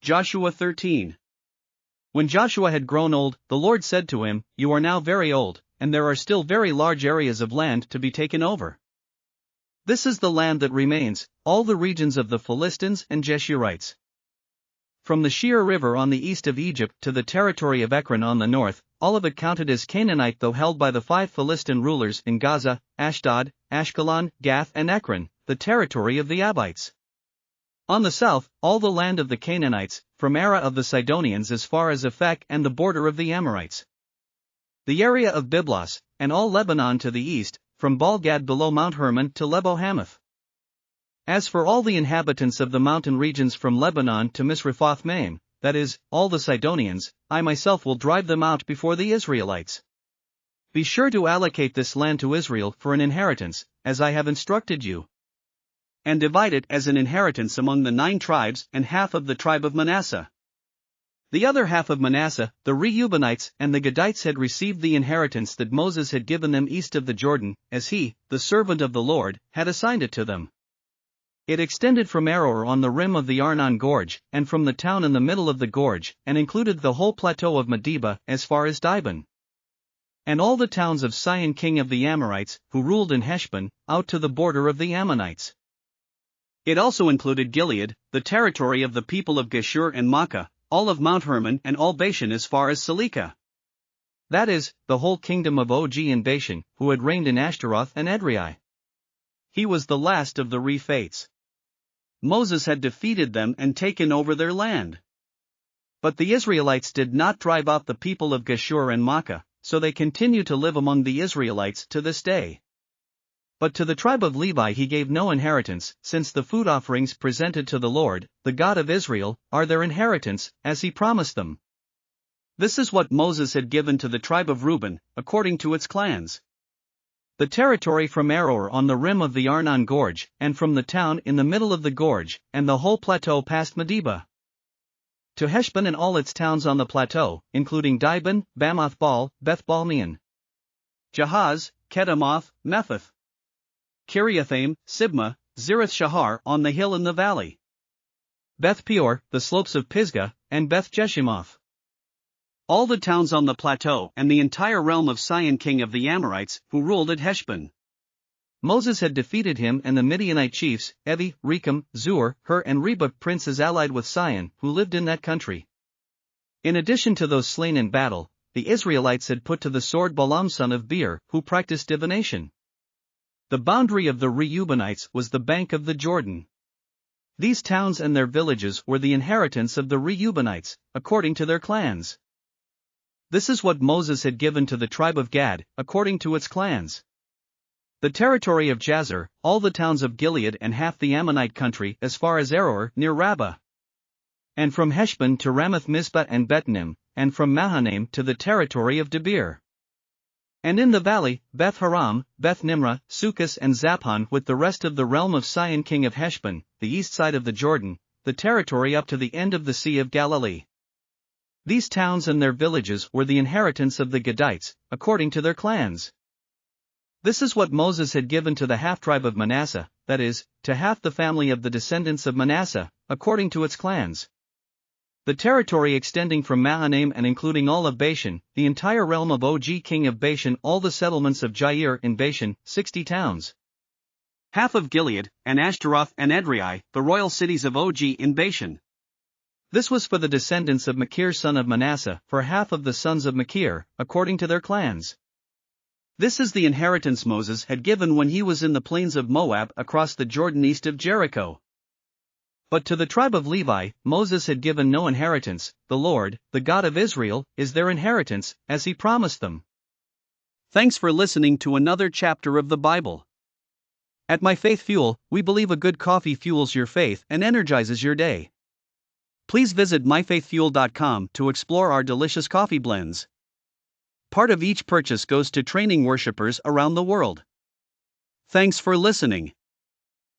Joshua 13. When Joshua had grown old, the Lord said to him, "You are now very old, and there are still very large areas of land to be taken over. This is the land that remains, all the regions of the Philistines and Geshurites. From the Shihor River on the east of Egypt to the territory of Ekron on the north, all of it counted as Canaanite, though held by the 5 Philistine rulers in Gaza, Ashdod, Ashkelon, Gath and Ekron, the territory of the Avvites. On the south, all the land of the Canaanites, from Ara of the Sidonians as far as Aphek and the border of the Amorites. The area of Byblos, and all Lebanon to the east, from Baal-Gad below Mount Hermon to Lebo-Hamath. As for all the inhabitants of the mountain regions from Lebanon to Misrephoth-Maim, that is, all the Sidonians, I myself will drive them out before the Israelites. Be sure to allocate this land to Israel for an inheritance, as I have instructed you. And divide it as an inheritance among the 9 tribes and half of the tribe of Manasseh. The other half of Manasseh, the Reubenites and the Gadites had received the inheritance that Moses had given them east of the Jordan, as he, the servant of the Lord, had assigned it to them. It extended from Aroer on the rim of the Arnon Gorge, and from the town in the middle of the gorge, and included the whole plateau of Medeba as far as Dibon. And all the towns of Sihon king of the Amorites, who ruled in Heshbon, out to the border of the Ammonites. It also included Gilead, the territory of the people of Geshur and Makkah, all of Mount Hermon and all Bashan as far as Salekah. That is, the whole kingdom of Og in Bashan, who had reigned in Ashtaroth and Edrei. He was the last of the Rephates. Moses had defeated them and taken over their land. But the Israelites did not drive out the people of Geshur and Makkah, so they continue to live among the Israelites to this day. But to the tribe of Levi he gave no inheritance, since the food offerings presented to the Lord, the God of Israel, are their inheritance, as he promised them. This is what Moses had given to the tribe of Reuben, according to its clans. The territory from Aroer on the rim of the Arnon Gorge, and from the town in the middle of the gorge, and the whole plateau past Medeba. To Heshbon and all its towns on the plateau, including Dibon, Bamoth-Baal, Beth-Balmeon, Jahaz, Kedemoth, Mephath, Kiriathaim, Sibmah, Zereth-Shahar on the hill in the valley, Beth-Peor, the slopes of Pisgah, and Beth-Jeshimoth. All the towns on the plateau and the entire realm of Sihon king of the Amorites, who ruled at Heshbon. Moses had defeated him and the Midianite chiefs, Evi, Rechem, Zur, Hur and Reba, princes allied with Sihon, who lived in that country. In addition to those slain in battle, the Israelites had put to the sword Balaam son of Beor, who practiced divination. The boundary of the Reubenites was the bank of the Jordan. These towns and their villages were the inheritance of the Reubenites, according to their clans. This is what Moses had given to the tribe of Gad, according to its clans. The territory of Jazer, all the towns of Gilead and half the Ammonite country as far as Aroer near Rabbah. And from Heshbon to Ramath-Mizpah and Betnim, and from Mahanaim to the territory of Debir. And in the valley, Beth-Haram, Beth-Nimrah, Succos and Zaphon with the rest of the realm of Sihon king of Heshbon, the east side of the Jordan, the territory up to the end of the Sea of Galilee. These towns and their villages were the inheritance of the Gadites, according to their clans. This is what Moses had given to the half-tribe of Manasseh, that is, to half the family of the descendants of Manasseh, according to its clans. The territory extending from Mahanaim and including all of Bashan, the entire realm of Og king of Bashan, all the settlements of Jair in Bashan, 60 towns. Half of Gilead, and Ashtaroth and Edrei, the royal cities of Og in Bashan. This was for the descendants of Machir son of Manasseh, for half of the sons of Machir, according to their clans. This is the inheritance Moses had given when he was in the plains of Moab across the Jordan east of Jericho. But to the tribe of Levi, Moses had given no inheritance. The Lord, the God of Israel, is their inheritance, as he promised them. Thanks for listening to another chapter of the Bible. At My Faith Fuel, we believe a good coffee fuels your faith and energizes your day. Please visit myfaithfuel.com to explore our delicious coffee blends. Part of each purchase goes to training worshipers around the world. Thanks for listening.